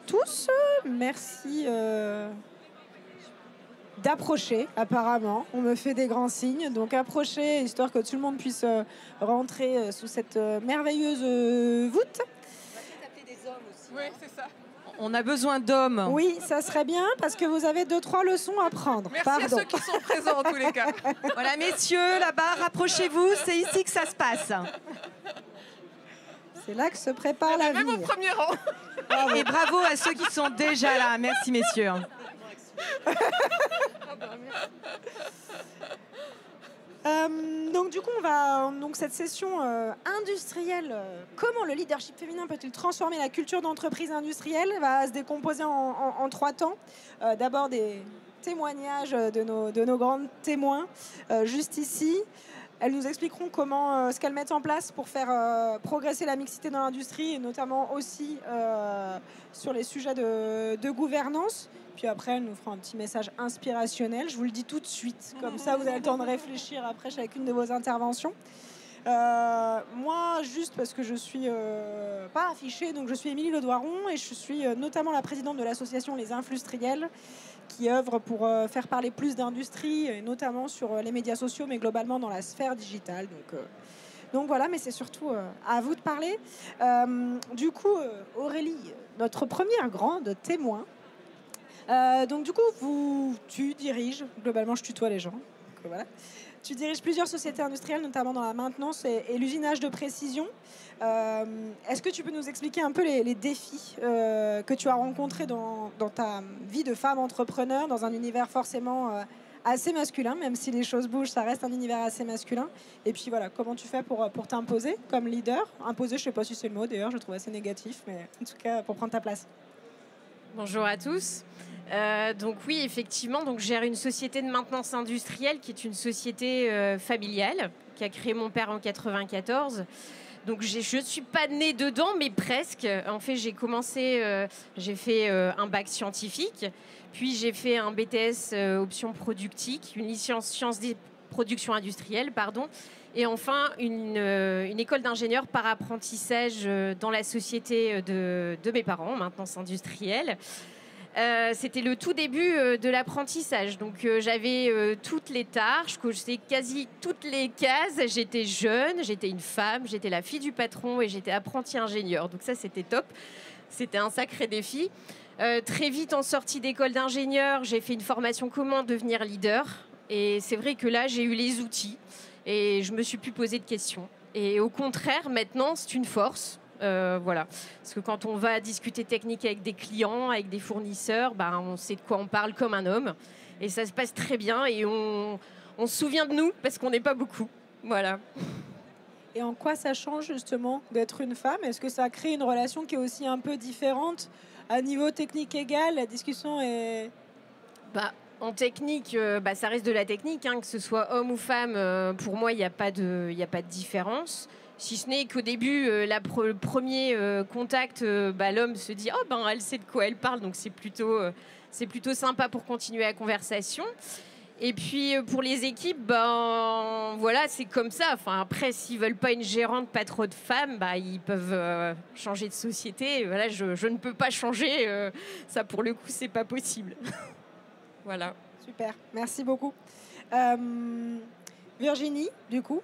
tous. Merci d'approcher, apparemment. On me fait des grands signes. Donc approchez, histoire que tout le monde puisse rentrer sous cette merveilleuse voûte. On va peut-être appeler des hommes aussi. Oui, c'est ça. On a besoin d'hommes. Oui, ça serait bien, parce que vous avez 2-3 leçons à prendre. Merci Pardon. à ceux qui sont présents en tous les cas. Voilà, messieurs, là-bas, rapprochez-vous, c'est ici que ça se passe. C'est là que se prépare la vie. Même au premier rang. Et bravo à ceux qui sont déjà là. Merci, messieurs. Donc du coup, cette session industrielle, comment le leadership féminin peut-il transformer la culture d'entreprise industrielle, va se décomposer en 3 temps. D'abord des témoignages de nos grandes témoins, juste ici. Elles nous expliqueront ce qu'elles mettent en place pour faire progresser la mixité dans l'industrie, et notamment aussi sur les sujets de gouvernance. Puis après, elles nous feront un petit message inspirationnel. Je vous le dis tout de suite. Comme ça, vous avez le temps de réfléchir après chacune de vos interventions. Moi, juste parce que je suis pas affichée, donc je suis Émilie Ledoiron et je suis notamment la présidente de l'association Les Influstriels, qui œuvre pour faire parler plus d'industrie, et notamment sur les médias sociaux, mais globalement dans la sphère digitale. Donc voilà, mais c'est surtout à vous de parler. Du coup, Aurélie, notre première grande témoin. Donc du coup, tu diriges, globalement je tutoie les gens, donc, voilà. Tu diriges plusieurs sociétés industrielles, notamment dans la maintenance et l'usinage de précision. Est-ce que tu peux nous expliquer un peu les défis que tu as rencontrés dans ta vie de femme entrepreneur, dans un univers forcément assez masculin, même si les choses bougent, ça reste un univers assez masculin. Et puis voilà, comment tu fais pour t'imposer comme leader? Imposer, je ne sais pas si c'est le mot d'ailleurs, je le trouve assez négatif, mais en tout cas pour prendre ta place. Bonjour à tous. Donc oui, effectivement, donc je gère une société de maintenance industrielle qui est une société familiale qu'a créée mon père en 94. Donc je ne suis pas née dedans, mais presque. En fait, j'ai fait un bac scientifique, puis j'ai fait un BTS option productique, une licence sciences des productions industrielles, pardon. Et enfin, une école d'ingénieur par apprentissage dans la société de mes parents, maintenance industrielle. C'était le tout début de l'apprentissage. Donc j'avais toutes les tâches, je cochais quasi toutes les cases. J'étais jeune, j'étais une femme, j'étais la fille du patron et j'étais apprentie ingénieur. Donc ça, c'était top. C'était un sacré défi. Très vite, en sortie d'école d'ingénieur, j'ai fait une formation comment devenir leader. Et c'est vrai que là, j'ai eu les outils. Et je me suis plus posé de questions. Et au contraire, maintenant, c'est une force. Voilà. Parce que quand on va discuter technique avec des clients, avec des fournisseurs, on sait de quoi on parle comme un homme. Et ça se passe très bien. Et on se souvient de nous parce qu'on n'est pas beaucoup. Voilà. Et en quoi ça change justement d'être une femme? Est-ce que ça crée une relation qui est aussi un peu différente à niveau technique égal? La discussion est... En technique, ça reste de la technique, hein, que ce soit homme ou femme. Pour moi, il n'y a pas de différence. Si ce n'est qu'au début, le premier contact, l'homme se dit « Oh, elle sait de quoi elle parle », donc c'est plutôt sympa pour continuer la conversation. Et puis, pour les équipes, voilà, c'est comme ça. Enfin, après, s'ils ne veulent pas une gérante, pas trop de femmes, ils peuvent changer de société. Voilà, je ne peux pas changer. Ça, pour le coup, c'est pas possible. Voilà. Super, merci beaucoup. Virginie, du coup,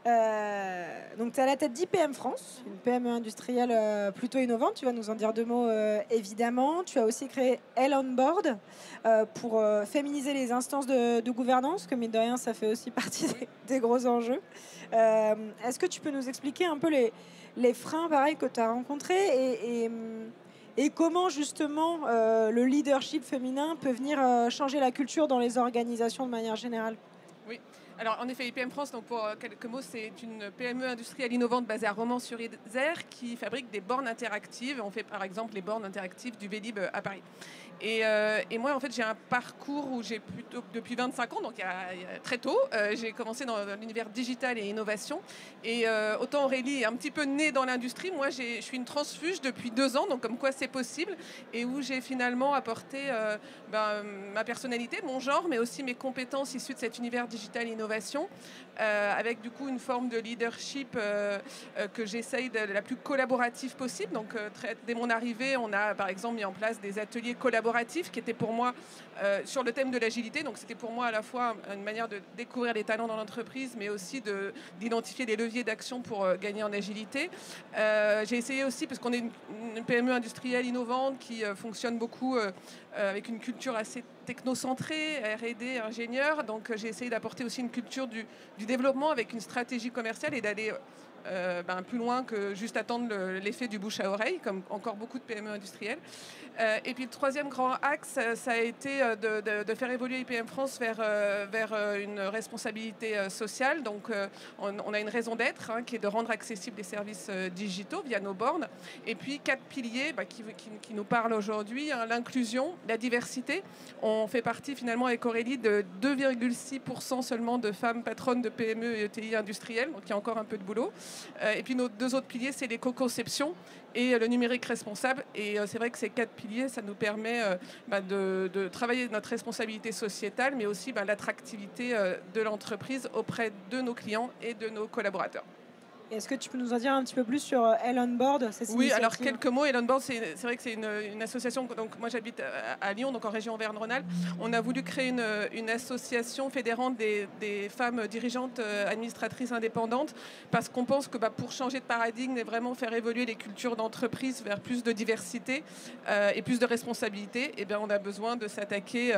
donc tu es à la tête d'IPM France, une PME industrielle plutôt innovante. Tu vas nous en dire 2 mots, évidemment. Tu as aussi créé Elle On Board pour féminiser les instances de gouvernance, que mine de rien, ça fait aussi partie des gros enjeux. Est-ce que tu peux nous expliquer un peu les freins, pareil, que tu as rencontrés et comment, justement, le leadership féminin peut venir changer la culture dans les organisations de manière générale? Oui. Alors, en effet, IPM France, donc pour quelques mots, c'est une PME industrielle innovante basée à Romans-sur-Isère qui fabrique des bornes interactives. On fait par exemple les bornes interactives du Vélib à Paris. Et moi, en fait, j'ai un parcours où j'ai plutôt, depuis 25 ans, donc il y a très tôt, j'ai commencé dans l'univers digital et innovation. Et autant Aurélie est un petit peu née dans l'industrie, moi, je suis une transfuge depuis 2 ans, donc comme quoi c'est possible, et où j'ai finalement apporté ma personnalité, mon genre, mais aussi mes compétences issues de cet univers digital et innovation, avec du coup une forme de leadership que j'essaye de la plus collaborative possible. Donc dès mon arrivée, on a par exemple mis en place des ateliers collaboratifs qui étaient pour moi sur le thème de l'agilité. Donc c'était pour moi à la fois une manière de découvrir les talents dans l'entreprise, mais aussi d'identifier des leviers d'action pour gagner en agilité. J'ai essayé aussi, parce qu'on est une PME industrielle innovante qui fonctionne beaucoup avec une culture assez technocentrée, R&D, ingénieur. Donc j'ai essayé d'apporter aussi une culture du développement avec une stratégie commerciale et d'aller plus loin que juste attendre l'effet du bouche à oreille, comme encore beaucoup de PME industrielles. Et puis le troisième grand axe, ça a été de faire évoluer IPM France vers une responsabilité sociale. Donc on a une raison d'être qui est de rendre accessibles les services digitaux via nos bornes. Et puis 4 piliers qui nous parlent aujourd'hui, l'inclusion, la diversité. On fait partie finalement avec Aurélie de 2,6% seulement de femmes patronnes de PME et ETI industrielles, donc il y a encore un peu de boulot. Et puis nos 2 autres piliers, c'est l'éco-conception et le numérique responsable. Et c'est vrai que ces 4 piliers, ça nous permet de travailler notre responsabilité sociétale, mais aussi l'attractivité de l'entreprise auprès de nos clients et de nos collaborateurs. Est-ce que tu peux nous en dire un petit peu plus sur Elle On Board? Oui, alors quelques mots. Elle On Board, c'est vrai que c'est une association. Donc moi, j'habite à Lyon, donc en région Auvergne-Rhône-Alpes. On a voulu créer une association fédérante des femmes dirigeantes administratrices indépendantes, parce qu'on pense que pour changer de paradigme et vraiment faire évoluer les cultures d'entreprise vers plus de diversité et plus de responsabilité, on a besoin de s'attaquer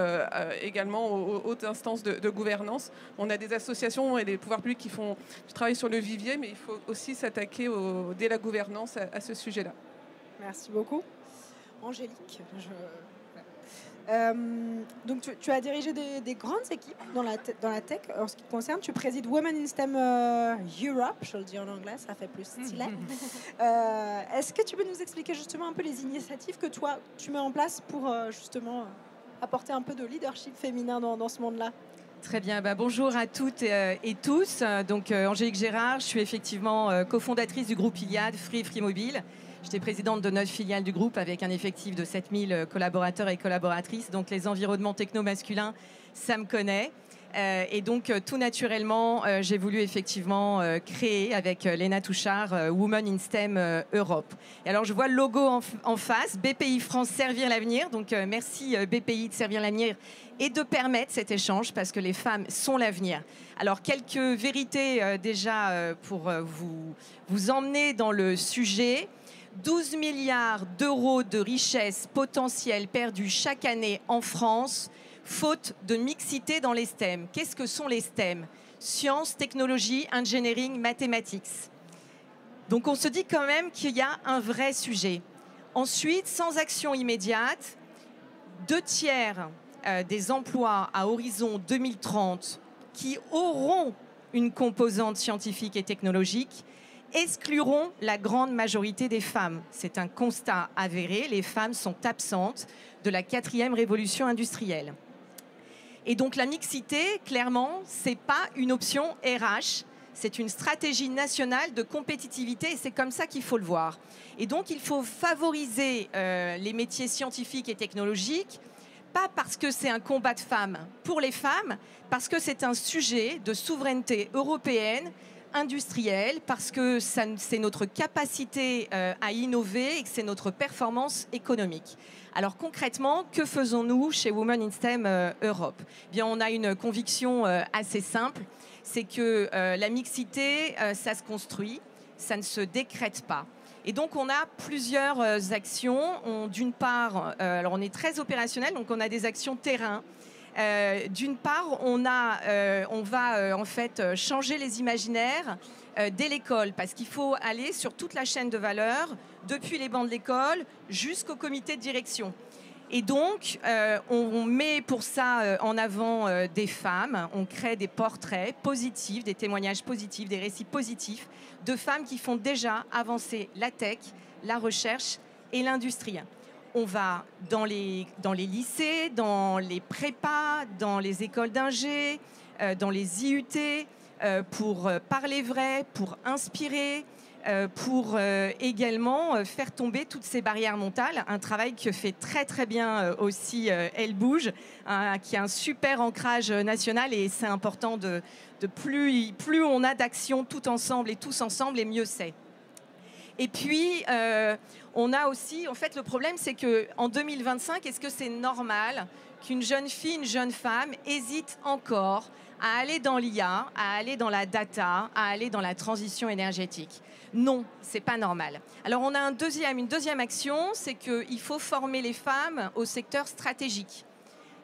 également aux hautes instances de gouvernance. On a des associations et des pouvoirs publics qui font du travail sur le vivier, mais il faut aussi s'attaquer dès la gouvernance à ce sujet-là. Merci beaucoup. Angélique, donc tu as dirigé des grandes équipes dans la tech. En ce qui te concerne, tu présides Women in STEM Europe, je le dis en anglais, ça fait plus stylé. Est-ce que tu peux nous expliquer justement un peu les initiatives que toi, tu mets en place pour justement apporter un peu de leadership féminin dans ce monde-là? Très bien, bonjour à toutes et tous. Donc Angélique Gérard, je suis effectivement cofondatrice du groupe Iliad, Free Mobile. J'étais présidente de 9 filiales du groupe avec un effectif de 7000 collaborateurs et collaboratrices. Donc les environnements techno-masculins, ça me connaît. Et donc tout naturellement, j'ai voulu effectivement créer avec Léna Touchard Women in STEM Europe. Et alors je vois le logo en face, BPI France Servir l'avenir. Donc merci BPI de servir l'avenir et de permettre cet échange parce que les femmes sont l'avenir. Alors quelques vérités déjà pour vous emmener dans le sujet. 12 milliards d'euros de richesse potentielle perdue chaque année en France, faute de mixité dans les STEM. Qu'est-ce que sont les STEM? Sciences, technologie, engineering, mathématiques. Donc on se dit quand même qu'il y a un vrai sujet. Ensuite, sans action immédiate, 2/3 des emplois à horizon 2030 qui auront une composante scientifique et technologique excluront la grande majorité des femmes. C'est un constat avéré. Les femmes sont absentes de la 4e révolution industrielle. Et donc la mixité, clairement, ce n'est pas une option RH, c'est une stratégie nationale de compétitivité et c'est comme ça qu'il faut le voir. Et donc il faut favoriser les métiers scientifiques et technologiques, pas parce que c'est un combat de femmes pour les femmes, parce que c'est un sujet de souveraineté européenne, industrielle, parce que c'est notre capacité à innover et que c'est notre performance économique. Alors concrètement, que faisons-nous chez Women in STEM Europe? Bien, on a une conviction assez simple, c'est que la mixité, ça se construit, ça ne se décrète pas. Et donc, on a plusieurs actions. D'une part, alors on est très opérationnel, donc on a des actions terrain. D'une part, on va en fait changer les imaginaires dès l'école, parce qu'il faut aller sur toute la chaîne de valeur, depuis les bancs de l'école jusqu'au comité de direction. Et donc, on met pour ça en avant des femmes, on crée des portraits positifs, des témoignages positifs, des récits positifs de femmes qui font déjà avancer la tech, la recherche et l'industrie. on va dans les lycées, dans les prépas, dans les écoles d'ingé, dans les IUT, pour parler vrai, pour inspirer, pour également faire tomber toutes ces barrières mentales. Un travail que fait très très bien aussi Elle Bouge, qui a un super ancrage national, et c'est important de plus on a d'actions tout ensemble et tous ensemble, et mieux c'est. Et puis, on a aussi, en fait, le problème, c'est qu'en 2025, est-ce que c'est normal qu'une jeune fille, une jeune femme hésite encore à aller dans l'IA, à aller dans la data, à aller dans la transition énergétique? Non, c'est pas normal. Alors, on a une deuxième action, c'est qu'il faut former les femmes au secteur stratégique.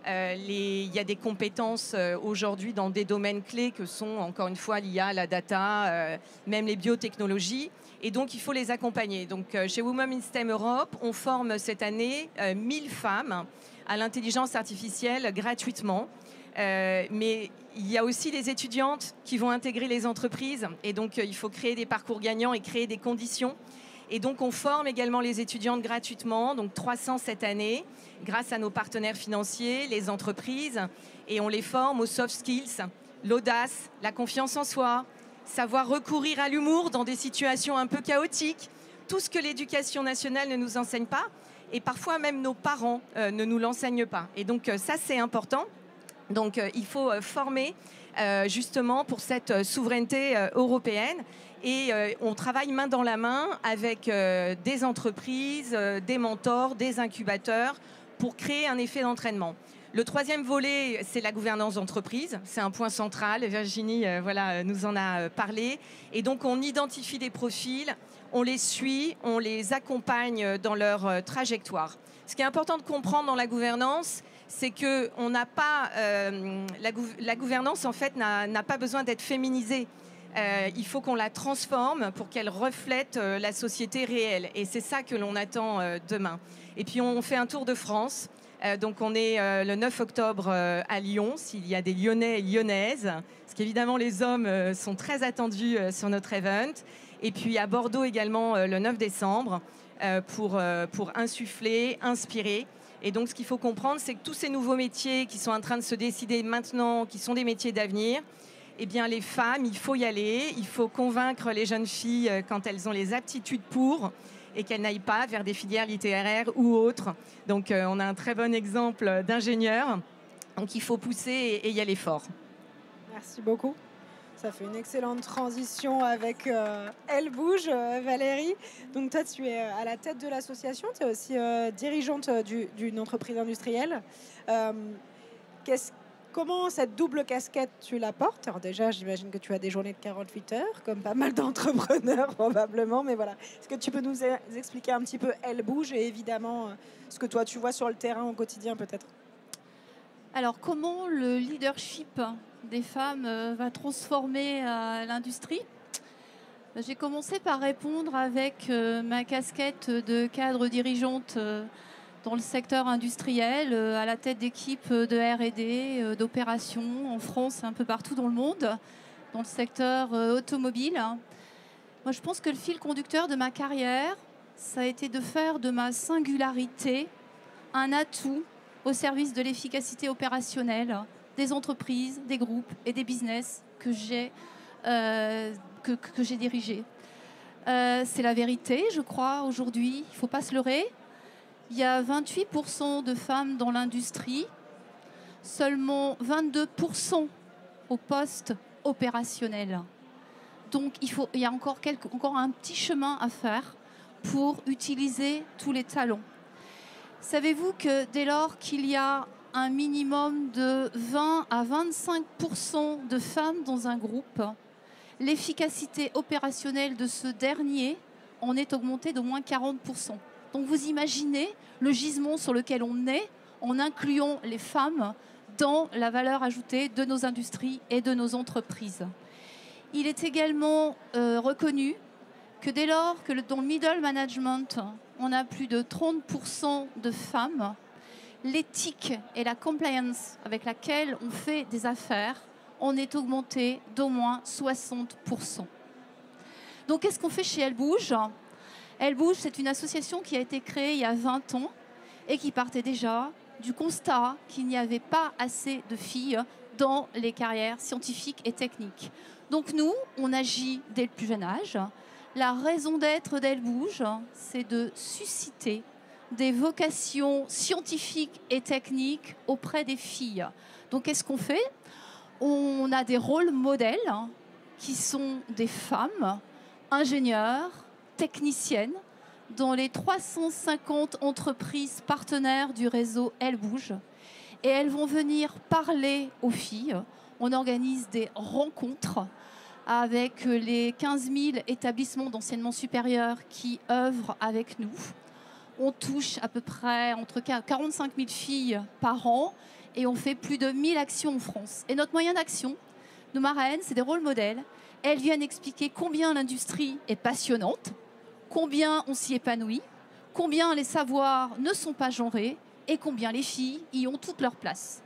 Il y a des compétences aujourd'hui dans des domaines clés que sont, encore une fois, l'IA, la data, même les biotechnologies. Et donc, il faut les accompagner. Donc, chez Women in STEM Europe, on forme cette année 1000 femmes à l'intelligence artificielle gratuitement. Mais il y a aussi les étudiantes qui vont intégrer les entreprises. Et donc, il faut créer des parcours gagnants et créer des conditions. Et donc, on forme également les étudiantes gratuitement, donc 300 cette année, grâce à nos partenaires financiers, les entreprises. Et on les forme aux soft skills, l'audace, la confiance en soi, savoir recourir à l'humour dans des situations un peu chaotiques, tout ce que l'éducation nationale ne nous enseigne pas, et parfois même nos parents ne nous l'enseignent pas. Et donc ça, c'est important. Donc il faut former justement pour cette souveraineté européenne. Et on travaille main dans la main avec des entreprises, des mentors, des incubateurs pour créer un effet d'entraînement. Le troisième volet, c'est la gouvernance d'entreprise. C'est un point central. Virginie nous en a parlé. Et donc, on identifie des profils, on les suit, on les accompagne dans leur trajectoire. Ce qui est important de comprendre dans la gouvernance, c'est que on n'a pas, la gouvernance, en fait, n'a pas besoin d'être féminisée. Il faut qu'on la transforme pour qu'elle reflète la société réelle. Et c'est ça que l'on attend demain. Et puis, on fait un tour de France. Donc on est le 9 octobre à Lyon, s'il y a des Lyonnais et Lyonnaises, parce qu'évidemment les hommes sont très attendus sur notre event. Et puis à Bordeaux également le 9 décembre pour insuffler, inspirer. Et donc ce qu'il faut comprendre, c'est que tous ces nouveaux métiers qui sont en train de se décider maintenant, qui sont des métiers d'avenir, eh bien les femmes, il faut y aller, il faut convaincre les jeunes filles quand elles ont les aptitudes pour, et qu'elles n'aillent pas vers des filières littéraires ou autres. Donc on a un très bon exemple d'ingénieur. Donc il faut pousser et y aller fort. Merci beaucoup. Ça fait une excellente transition avec Elle Bouge, Valérie. Donc toi, tu es à la tête de l'association. Tu es aussi dirigeante d'une entreprise industrielle. Comment cette double casquette, tu la portes? Alors déjà, j'imagine que tu as des journées de 48 heures, comme pas mal d'entrepreneurs probablement, mais voilà. Est-ce que tu peux nous expliquer un petit peu Elle Bouge et évidemment ce que toi tu vois sur le terrain au quotidien peut-être? Alors, comment le leadership des femmes va transformer l'industrie? J'ai commencé par répondre avec ma casquette de cadre dirigeante dans le secteur industriel, à la tête d'équipes de R&D, d'opérations en France et un peu partout dans le monde, dans le secteur automobile. Moi, je pense que le fil conducteur de ma carrière, ça a été de faire de ma singularité un atout au service de l'efficacité opérationnelle des entreprises, des groupes et des business que j'ai dirigés. C'est la vérité, je crois, aujourd'hui. Il ne faut pas se leurrer. Il y a 28% de femmes dans l'industrie, seulement 22% au poste opérationnel. Donc il y a encore un petit chemin à faire pour utiliser tous les talents. Savez-vous que dès lors qu'il y a un minimum de 20 à 25% de femmes dans un groupe, l'efficacité opérationnelle de ce dernier en est augmentée d'au moins 40%. Donc vous imaginez le gisement sur lequel on est en incluant les femmes dans la valeur ajoutée de nos industries et de nos entreprises. Il est également reconnu que dès lors que dans le middle management, on a plus de 30% de femmes, l'éthique et la compliance avec laquelle on fait des affaires en est augmentée d'au moins 60%. Donc qu'est-ce qu'on fait chez Elle Bouge ? Elle Bouge, c'est une association qui a été créée il y a 20 ans et qui partait déjà du constat qu'il n'y avait pas assez de filles dans les carrières scientifiques et techniques. Donc nous, on agit dès le plus jeune âge. La raison d'être d'Elle Bouge, c'est de susciter des vocations scientifiques et techniques auprès des filles. Donc qu'est-ce qu'on fait? On a des rôles modèles qui sont des femmes, ingénieures, techniciennes, dans les 350 entreprises partenaires du réseau Elle Bouge. Et elles vont venir parler aux filles. On organise des rencontres avec les 15 000 établissements d'enseignement supérieur qui œuvrent avec nous. On touche à peu près entre 45 000 filles par an et on fait plus de 1000 actions en France. Et notre moyen d'action, nos marraines, c'est des rôles modèles. Elles viennent expliquer combien l'industrie est passionnante, combien on s'y épanouit, combien les savoirs ne sont pas genrés et combien les filles y ont toute leur place.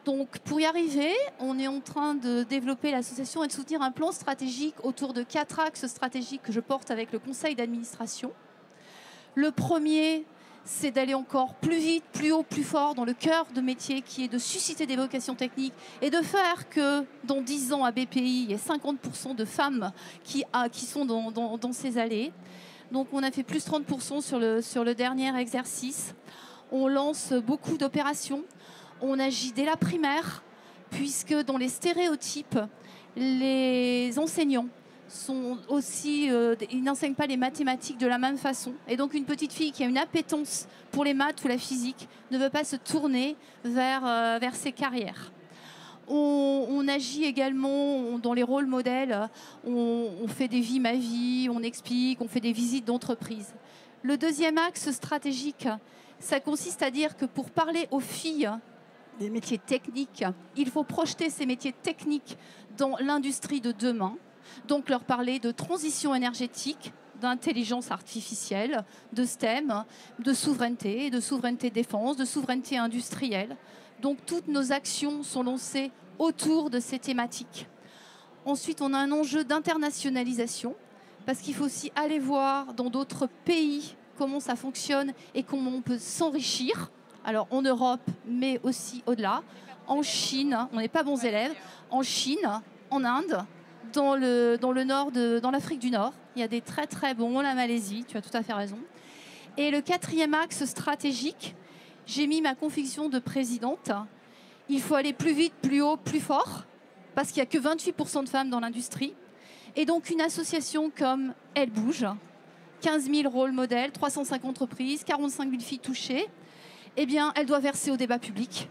Donc pour y arriver, on est en train de développer l'association et de soutenir un plan stratégique autour de 4 axes stratégiques que je porte avec le conseil d'administration. Le premier, c'est d'aller encore plus vite, plus haut, plus fort dans le cœur de métier qui est de susciter des vocations techniques et de faire que dans 10 ans à BPI, il y ait 50% de femmes qui sont dans ces allées. Donc on a fait plus 30% sur le dernier exercice. On lance beaucoup d'opérations. On agit dès la primaire, puisque dans les stéréotypes, les enseignants sont aussi, ils n'enseignent pas les mathématiques de la même façon. Et donc une petite fille qui a une appétence pour les maths ou la physique ne veut pas se tourner vers ces carrières. On agit également dans les rôles modèles. On fait des vies ma vie, on explique, on fait des visites d'entreprise. Le deuxième axe stratégique, ça consiste à dire que pour parler aux filles des métiers techniques, il faut projeter ces métiers techniques dans l'industrie de demain. Donc leur parler de transition énergétique, d'intelligence artificielle, de STEM, de souveraineté défense, de souveraineté industrielle. Donc toutes nos actions sont lancées autour de ces thématiques. Ensuite, on a un enjeu d'internationalisation, parce qu'il faut aussi aller voir dans d'autres pays comment ça fonctionne et comment on peut s'enrichir. Alors en Europe, mais aussi au-delà. En Chine, on n'est pas bons élèves. En Chine, en Inde, dans l'Afrique du Nord, il y a des très très bons. La Malaisie, tu as tout à fait raison. Et le quatrième axe stratégique, j'ai mis ma conviction de présidente. Il faut aller plus vite, plus haut, plus fort, parce qu'il n'y a que 28% de femmes dans l'industrie. Et donc une association comme Elle Bouge, 15 000 rôles modèles, 350 entreprises, 45 000 filles touchées, eh bien, elle doit verser au débat public.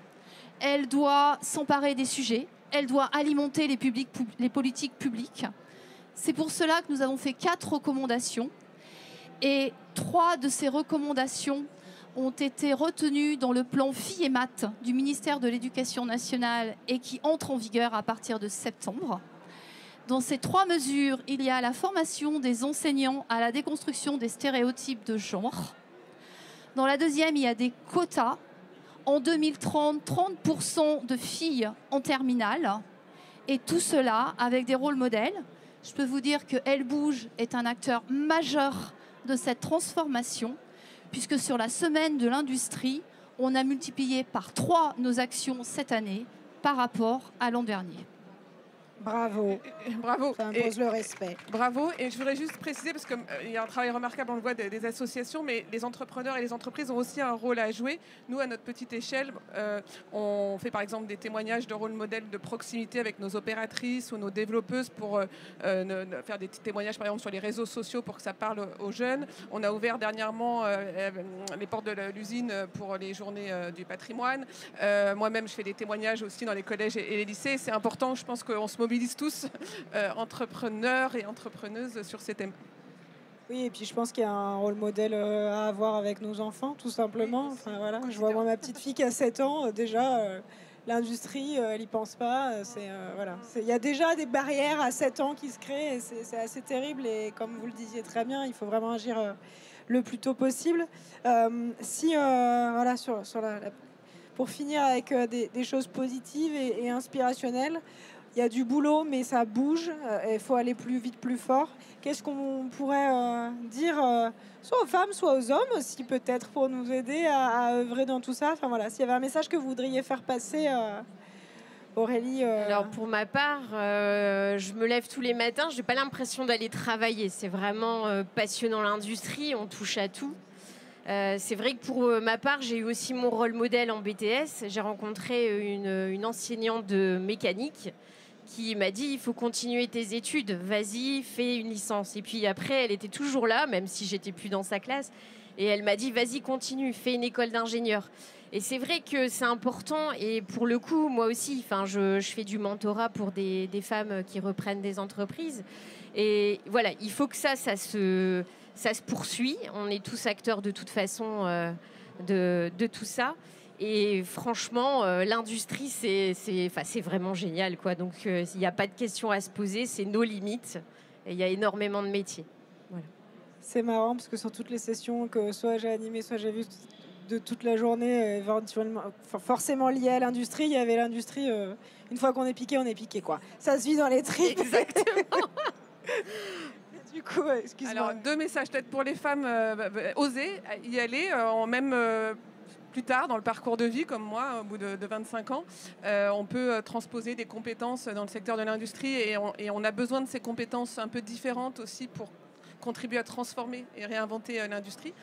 Elle doit s'emparer des sujets. Elle doit alimenter les politiques publiques. C'est pour cela que nous avons fait 4 recommandations. Et 3 de ces recommandations ont été retenues dans le plan Filles et Maths du ministère de l'Éducation nationale et qui entre en vigueur à partir de septembre. Dans ces 3 mesures, il y a la formation des enseignants à la déconstruction des stéréotypes de genre. Dans la deuxième, il y a des quotas. En 2030, 30% de filles en terminale. Et tout cela avec des rôles modèles. Je peux vous dire que Elle Bouge est un acteur majeur de cette transformation, puisque sur la semaine de l'industrie, on a multiplié par 3 nos actions cette année par rapport à l'an dernier. Bravo. Bravo. Ça impose le respect. Bravo. Et je voudrais juste préciser, parce qu'il y a un travail remarquable, on le voit, des associations, mais les entrepreneurs et les entreprises ont aussi un rôle à jouer. Nous, à notre petite échelle, on fait par exemple des témoignages de rôle modèle de proximité avec nos opératrices ou nos développeuses pour faire des témoignages, par exemple, sur les réseaux sociaux pour que ça parle aux jeunes. On a ouvert dernièrement les portes de l'usine pour les journées du patrimoine. Moi-même, je fais des témoignages aussi dans les collèges et les lycées. C'est important, je pense qu'on se mobilise tous, entrepreneurs et entrepreneuses, sur ces thèmes. Oui, et puis je pense qu'il y a un rôle modèle à avoir avec nos enfants, tout simplement. Enfin, voilà. Je vois moi ma petite fille qui a 7 ans, déjà, l'industrie, elle n'y pense pas. Voilà. Il y a déjà des barrières à 7 ans qui se créent, et c'est assez terrible. Et comme vous le disiez très bien, il faut vraiment agir le plus tôt possible. Voilà, pour finir avec des choses positives et inspirationnelles, il y a du boulot, mais ça bouge. Il faut aller plus vite, plus fort. Qu'est-ce qu'on pourrait dire soit aux femmes, soit aux hommes aussi, peut-être, pour nous aider à œuvrer dans tout ça. Enfin, voilà, s'il y avait un message que vous voudriez faire passer, Aurélie. Alors pour ma part, je me lève tous les matins, je n'ai pas l'impression d'aller travailler. C'est vraiment passionnant l'industrie, on touche à tout. C'est vrai que pour ma part, j'ai eu aussi mon rôle modèle en BTS. J'ai rencontré une enseignante de mécanique qui m'a dit il faut continuer tes études, vas-y, fais une licence. Et puis après, elle était toujours là, même si j'étais plus dans sa classe. Et elle m'a dit vas-y, continue, fais une école d'ingénieur. Et c'est vrai que c'est important. Et pour le coup, moi aussi, je fais du mentorat pour des femmes qui reprennent des entreprises. Et voilà, il faut que ça se poursuit. On est tous acteurs de toute façon de tout ça. Et franchement, l'industrie, c'est vraiment génial, quoi. Donc, il n'y a pas de question à se poser. C'est nos limites. Et il y a énormément de métiers. Voilà. C'est marrant parce que sur toutes les sessions que soit j'ai animées, soit j'ai vues de toute la journée, éventuellement, forcément liées à l'industrie, il y avait l'industrie. Une fois qu'on est piqué, on est piqué, quoi. Ça se vit dans les tripes. Exactement. Du coup, excuse-moi. Alors, 2 messages peut-être pour les femmes. Oser y aller, même plus tard dans le parcours de vie, comme moi, au bout de 25 ans. On peut transposer des compétences dans le secteur de l'industrie et on a besoin de ces compétences un peu différentes aussi pour contribuer à transformer et réinventer l'industrie.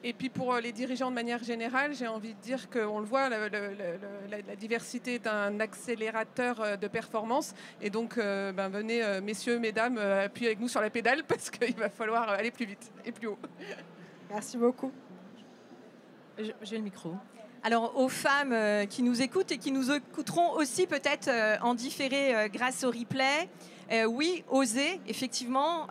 Et puis pour les dirigeants de manière générale, j'ai envie de dire qu'on le voit, la diversité est un accélérateur de performance. Et donc, venez, messieurs, mesdames, appuyez avec nous sur la pédale parce qu'il va falloir aller plus vite et plus haut. Merci beaucoup. J'ai le micro. Alors, aux femmes qui nous écoutent et qui nous écouteront aussi peut-être en différé grâce au replay, oui, osez, effectivement,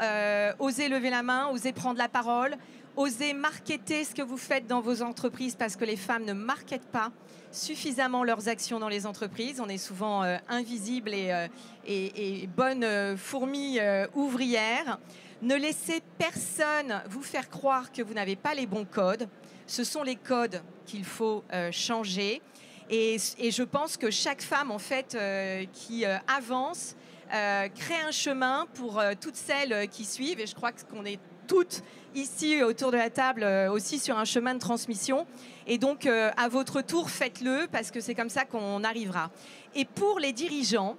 osez lever la main, osez prendre la parole, osez marketer ce que vous faites dans vos entreprises parce que les femmes ne marketent pas suffisamment leurs actions dans les entreprises. On est souvent invisibles et bonnes fourmis ouvrières. Ne laissez personne vous faire croire que vous n'avez pas les bons codes. Ce sont les codes qu'il faut changer. Et je pense que chaque femme, en fait, qui avance, crée un chemin pour toutes celles qui suivent. Et je crois qu'on est toutes ici autour de la table aussi sur un chemin de transmission. Et donc, à votre tour, faites-le parce que c'est comme ça qu'on arrivera. Et pour les dirigeants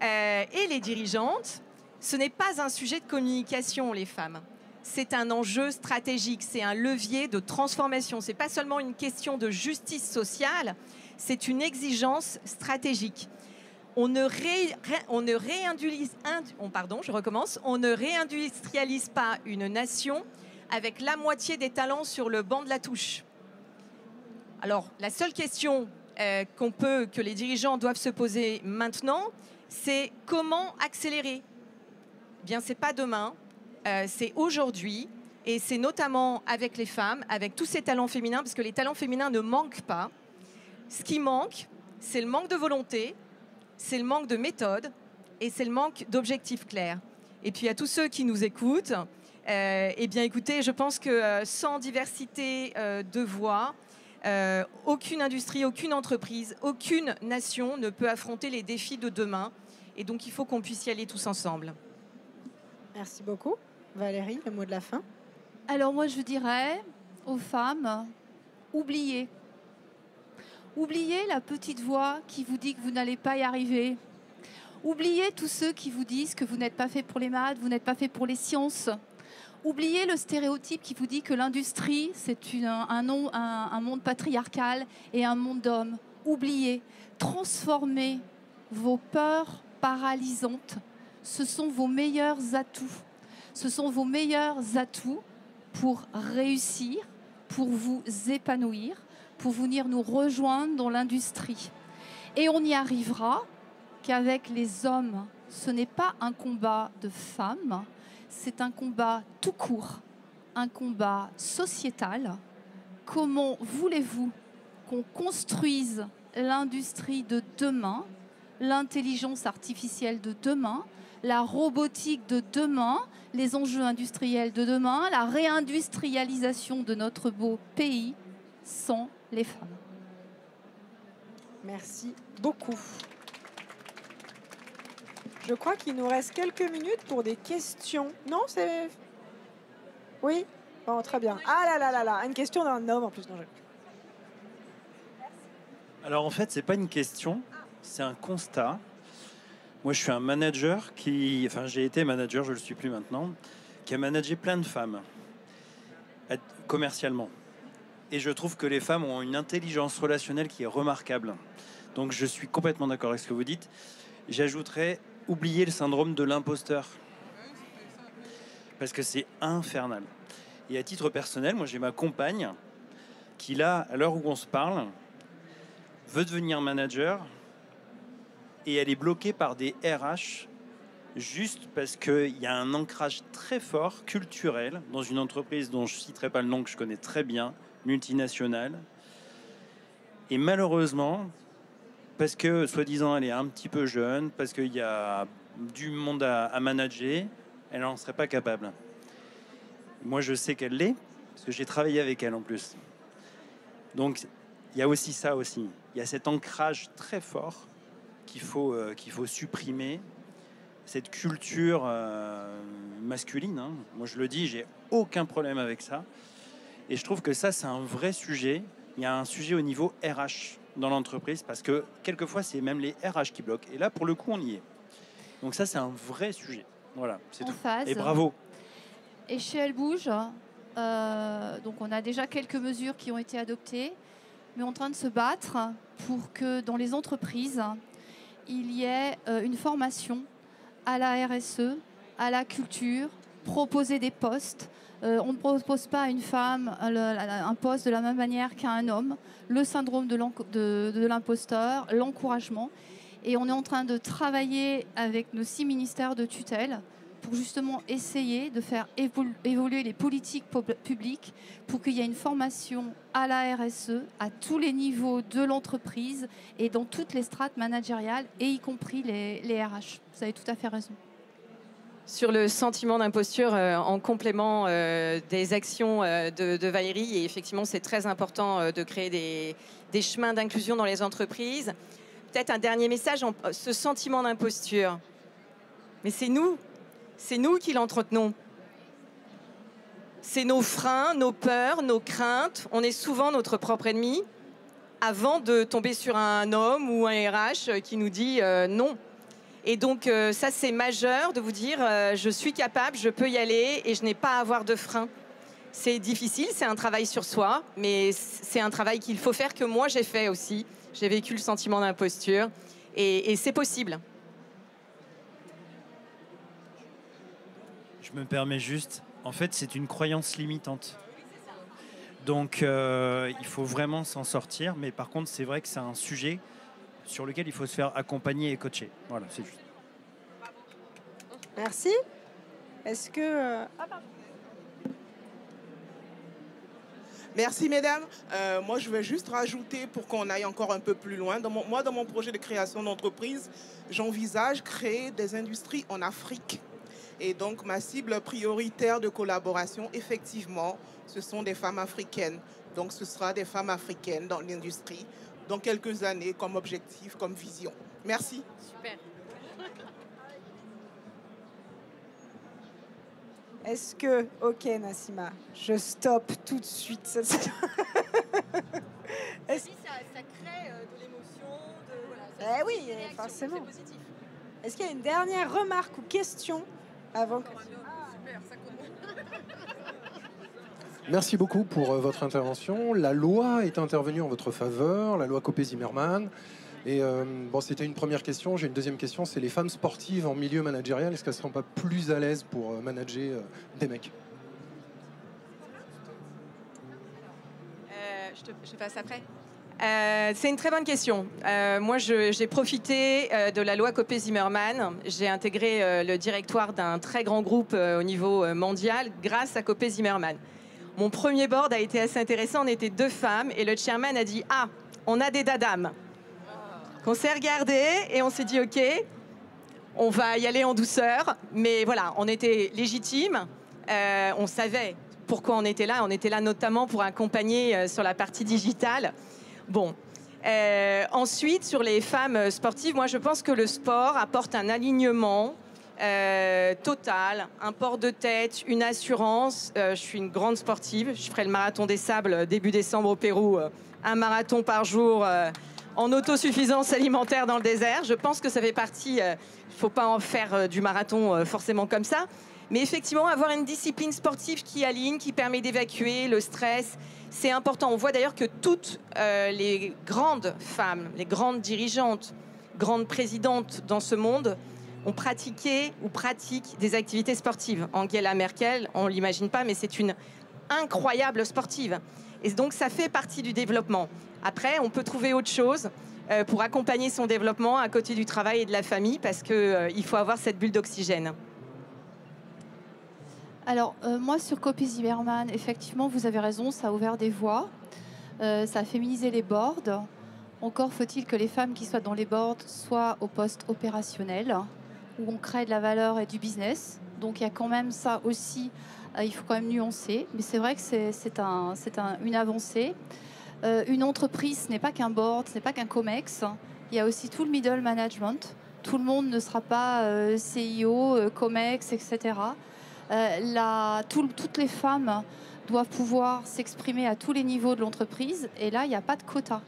et les dirigeantes, ce n'est pas un sujet de communication, les femmes. C'est un enjeu stratégique, c'est un levier de transformation. Ce n'est pas seulement une question de justice sociale, c'est une exigence stratégique. On ne réindustrialise pas une nation avec la moitié des talents sur le banc de la touche. Alors, la seule question que les dirigeants doivent se poser maintenant, c'est comment accélérer. Eh bien, c'est pas demain. C'est aujourd'hui et c'est notamment avec les femmes, avec tous ces talents féminins, parce que les talents féminins ne manquent pas. Ce qui manque, c'est le manque de volonté, c'est le manque de méthode et c'est le manque d'objectifs clairs. Et puis à tous ceux qui nous écoutent, eh bien écoutez, je pense que sans diversité de voix, aucune industrie, aucune entreprise, aucune nation ne peut affronter les défis de demain. Et donc il faut qu'on puisse y aller tous ensemble. Merci beaucoup. Valérie, le mot de la fin. Alors moi, je dirais aux femmes, oubliez. Oubliez la petite voix qui vous dit que vous n'allez pas y arriver. Oubliez tous ceux qui vous disent que vous n'êtes pas fait pour les maths, vous n'êtes pas fait pour les sciences. Oubliez le stéréotype qui vous dit que l'industrie, c'est un monde patriarcal et un monde d'hommes. Oubliez. Transformez vos peurs paralysantes. Ce sont vos meilleurs atouts. Ce sont vos meilleurs atouts pour réussir, pour vous épanouir, pour venir nous rejoindre dans l'industrie. Et on n'y arrivera qu'avec les hommes. Ce n'est pas un combat de femmes, c'est un combat tout court, un combat sociétal. Comment voulez-vous qu'on construise l'industrie de demain, l'intelligence artificielle de demain, la robotique de demain, les enjeux industriels de demain, la réindustrialisation de notre beau pays sans les femmes. Merci beaucoup. Je crois qu'il nous reste quelques minutes pour des questions. Non, c'est... Oui. Bon, très bien. Ah là là là là, une question d'un homme en plus. Non, Alors en fait, c'est pas une question, c'est un constat. Moi, je suis un manager enfin, j'ai été manager, je le suis plus maintenant, qui a managé plein de femmes commercialement. Et je trouve que les femmes ont une intelligence relationnelle qui est remarquable. Donc je suis complètement d'accord avec ce que vous dites. J'ajouterais oublier le syndrome de l'imposteur. Parce que c'est infernal. Et à titre personnel, moi j'ai ma compagne qui là, à l'heure où on se parle, veut devenir manager et elle est bloquée par des RH juste parce qu'il y a un ancrage très fort culturel dans une entreprise dont je ne citerai pas le nom, que je connais très bien, multinationale. Et malheureusement, parce que soi-disant elle est un petit peu jeune, parce qu'il y a du monde à manager, elle n'en serait pas capable. Moi je sais qu'elle l'est, parce que j'ai travaillé avec elle en plus. Donc il y a aussi ça aussi. Il y a cet ancrage très fort qu'il faut supprimer. Cette culture masculine, hein. Moi je le dis, j'ai aucun problème avec ça. Et je trouve que ça, c'est un vrai sujet. Il y a un sujet au niveau RH dans l'entreprise, parce que quelquefois, c'est même les RH qui bloquent. Et là, pour le coup, on y est. Donc ça, c'est un vrai sujet. Voilà, c'est tout. Phase. Et bravo. Et chez Elle Bouge, donc on a déjà quelques mesures qui ont été adoptées, mais on est en train de se battre pour que dans les entreprises, il y ait une formation à la RSE, à la culture, proposer des postes. On ne propose pas à une femme un poste de la même manière qu'à un homme. Le syndrome de l'imposteur, l'encouragement. Et on est en train de travailler avec nos 6 ministères de tutelle pour justement essayer de faire évoluer les politiques publiques pour qu'il y ait une formation à la RSE à tous les niveaux de l'entreprise et dans toutes les strates managériales, et y compris les RH. Vous avez tout à fait raison. Sur le sentiment d'imposture, en complément des actions de Valérie, et effectivement c'est très important de créer des chemins d'inclusion dans les entreprises. Peut-être un dernier message, ce sentiment d'imposture, mais c'est nous qui l'entretenons. C'est nos freins, nos peurs, nos craintes. On est souvent notre propre ennemi avant de tomber sur un homme ou un RH qui nous dit non. Et donc ça, c'est majeur de vous dire je suis capable, je peux y aller et je n'ai pas à avoir de frein. C'est difficile, c'est un travail sur soi, mais c'est un travail qu'il faut faire, que moi j'ai fait aussi. J'ai vécu le sentiment d'imposture et c'est possible. Je me permets juste, en fait, c'est une croyance limitante. Donc, il faut vraiment s'en sortir. Mais par contre, c'est vrai que c'est un sujet sur lequel il faut se faire accompagner et coacher. Voilà, c'est juste. Merci. Est-ce que... Merci, mesdames. Moi, je vais juste rajouter pour qu'on aille encore un peu plus loin. Dans mon projet de création d'entreprise, j'envisage créer des industries en Afrique. Et donc, ma cible prioritaire de collaboration, effectivement, ce sont des femmes africaines. Donc, ce sera des femmes africaines dans l'industrie dans quelques années comme objectif, comme vision. Merci. Super. Est-ce que... Ok, Nassima, je stoppe tout de suite. Ça crée de l'émotion, Eh oui, forcément. Est-ce qu'il y a une dernière remarque ou question avant que... Merci beaucoup pour votre intervention. La loi est intervenue en votre faveur, la loi Copé-Zimmermann. Et bon, c'était une première question. J'ai une deuxième question, c'est les femmes sportives en milieu managérial, est-ce qu'elles ne seront pas plus à l'aise pour manager des mecs? Je passe après. C'est une très bonne question. Moi, j'ai profité de la loi Copé-Zimmermann. J'ai intégré le directoire d'un très grand groupe au niveau mondial grâce à Copé-Zimmermann. Mon premier board a été assez intéressant. On était 2 femmes et le chairman a dit « Ah, on a des dadames ». On s'est regardé et on s'est dit « Ok, on va y aller en douceur ». Mais voilà, on était légitimes. On savait pourquoi on était là. On était là notamment pour accompagner sur la partie digitale. Bon, Ensuite, sur les femmes sportives, moi je pense que le sport apporte un alignement total, un port de tête, une assurance. Je suis une grande sportive. Je ferai le marathon des sables début décembre au Pérou. Un marathon par jour en autosuffisance alimentaire dans le désert. Je pense que ça fait partie. Il ne faut pas en faire du marathon forcément comme ça. Mais effectivement, avoir une discipline sportive qui aligne, qui permet d'évacuer le stress, c'est important. On voit d'ailleurs que toutes les grandes femmes, les grandes dirigeantes, grandes présidentes dans ce monde ont pratiqué ou pratiquent des activités sportives. Angela Merkel, on ne l'imagine pas, mais c'est une incroyable sportive. Et donc, ça fait partie du développement. Après, on peut trouver autre chose pour accompagner son développement à côté du travail et de la famille, parce qu'il faut avoir cette bulle d'oxygène. Alors, moi, sur Copé Zimmermann, effectivement, vous avez raison, ça a ouvert des voies, ça a féminisé les boards. Encore faut-il que les femmes qui soient dans les boards soient au poste opérationnel, où on crée de la valeur et du business. Donc, il y a quand même ça aussi, il faut quand même nuancer. Mais c'est vrai que c'est une avancée. Une entreprise, ce n'est pas qu'un board, ce n'est pas qu'un COMEX. Il y a aussi tout le middle management. Tout le monde ne sera pas CIO, COMEX, etc. Toutes les femmes doivent pouvoir s'exprimer à tous les niveaux de l'entreprise. Et là, il n'y a pas de quota.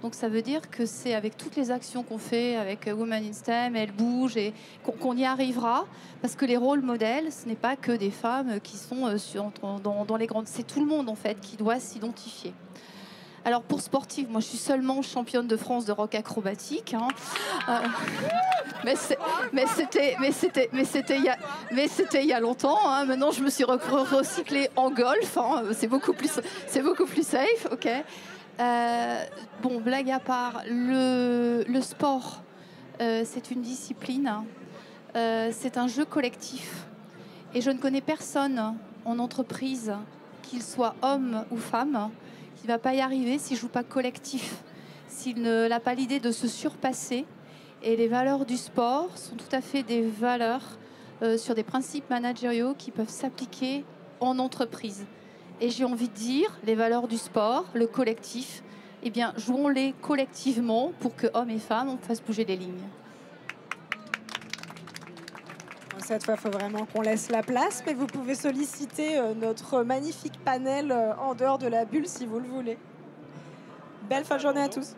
Donc ça veut dire que c'est avec toutes les actions qu'on fait, avec Women in STEM, elles bougent, et qu'on y arrivera. Parce que les rôles modèles, ce n'est pas que des femmes qui sont dans les grandes... C'est tout le monde, en fait, qui doit s'identifier. Alors pour sportive, moi je suis seulement championne de France de rock acrobatique. Hein. Mais c'était il y a longtemps. Hein. Maintenant je me suis recyclée en golf. Hein. C'est beaucoup plus safe. Ok. Bon, blague à part, le sport, c'est une discipline. C'est un jeu collectif. Et je ne connais personne en entreprise, qu'il soit homme ou femme, qui ne va pas y arriver s'il ne joue pas collectif, s'il n'a pas l'idée de se surpasser. Et les valeurs du sport sont tout à fait des valeurs sur des principes managériaux qui peuvent s'appliquer en entreprise. Et j'ai envie de dire, les valeurs du sport, le collectif, eh bien, jouons-les collectivement pour que hommes et femmes, on fasse bouger les lignes. Cette fois, il faut vraiment qu'on laisse la place, mais vous pouvez solliciter notre magnifique panel en dehors de la bulle si vous le voulez. Belle fin de journée à tous.